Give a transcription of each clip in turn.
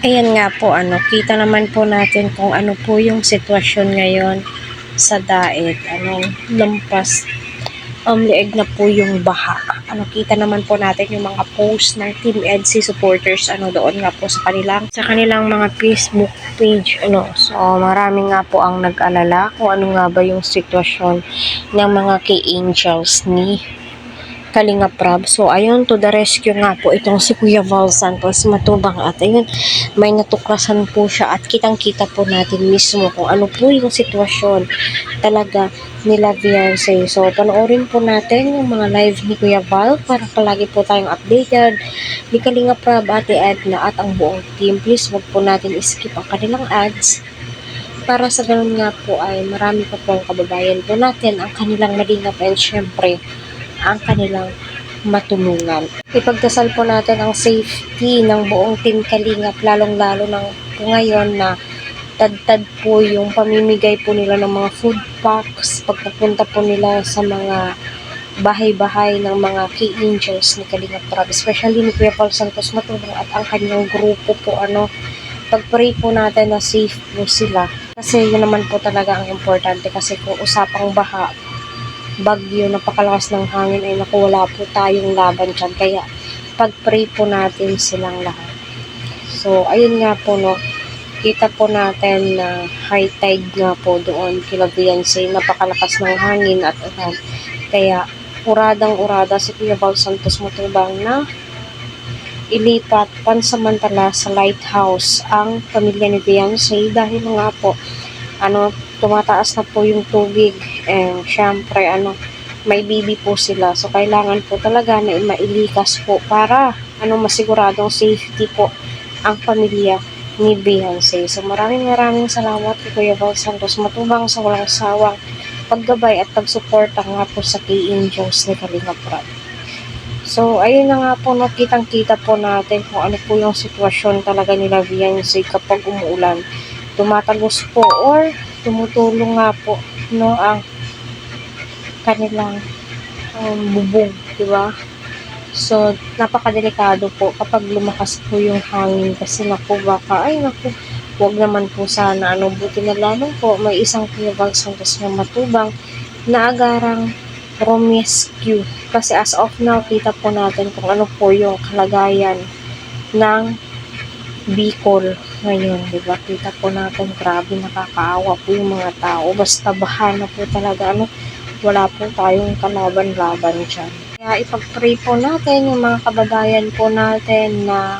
Ayan nga po, kita naman po natin kung ano po yung sitwasyon ngayon sa daet. Lampas, lieg na po yung baha. Kita naman po natin yung mga post ng Team EDSI supporters, doon nga po sa kanilang mga Facebook page, So, marami nga po ang nag-alala kung ano nga ba yung sitwasyon ng mga key angels ni Kalinga Prab. So, ayun, to the rescue nga po itong si Kuya Val Santos Matubang. At ayun, may natuklasan po siya at kitang-kita po natin mismo kung ano po yung sitwasyon talaga nila Beyonce. So, panoorin po natin yung mga live ni Kuya Val para palagi po tayong updated ni Kalinga Prab, Ate Edna at ang buong team. Please, wag po natin skip ang kanilang ads para sa ganun nga po ay marami pa po ang kababayan po natin ang kanilang malingap and syempre ang kanilang matulungan. Ipagdasal po natin ang safety ng buong Team Kalingap, lalong-lalo ng ngayon na tad-tad po yung pamimigay po nila ng mga food packs pagpupunta po nila sa mga bahay-bahay ng mga key angels ni Kalingap Prab, especially ni Kuya Paul Santos Matubang at ang kanyang grupo po. Pag-pray po natin na safe po sila kasi yun naman po talaga ang importante, kasi kung usapang baha, bagyo, napakalakas ng hangin, ay naku, wala po tayong laban dyan. Kaya pag-pray po natin silang lahat. So, ayun nga po, kita po natin na high tide nga po doon kila Beyonce, napakalakas ng hangin at ulan. Kaya uradang-urada si Kuya Val Santos Matubang na ilipat pansamantala sa lighthouse ang pamilya ni Beyonce dahil nga po tumataas na po yung tubig, syempre may bibi po sila, so kailangan po talaga na mailikas po para masiguradong safety po ang pamilya ni Beyonce. So maraming salamat kay Kuya Val Santos Matubang sa walang sawang paggabay at pagsuporta nga po sa kay Angels ni Kalinga Prab. So ayun na nga po, kitang-kita po natin kung ano po yung sitwasyon talaga nila Beyonce kapag umuulan, tumatagos po or tumutulong nga po ang kanilang bubong, diba? So, napakadelikado po kapag lumakas po yung hangin kasi baka, wag naman po sana, buti na lamang po may isang Kuya Val Santos na Matubang na agarang rescue, kasi as of now, kita po natin kung ano po yung kalagayan ng Bicol ngayon, diba? Kita po natin, grabe, nakakaawa po yung mga tao. Basta baha na po talaga, wala po tayong kalaban-laban dyan. Kaya ipag-pray po natin yung mga kababayan po natin na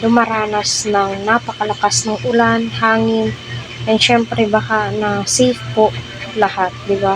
dumaranas ng napakalakas ng ulan, hangin, and syempre baka na safe po lahat, diba?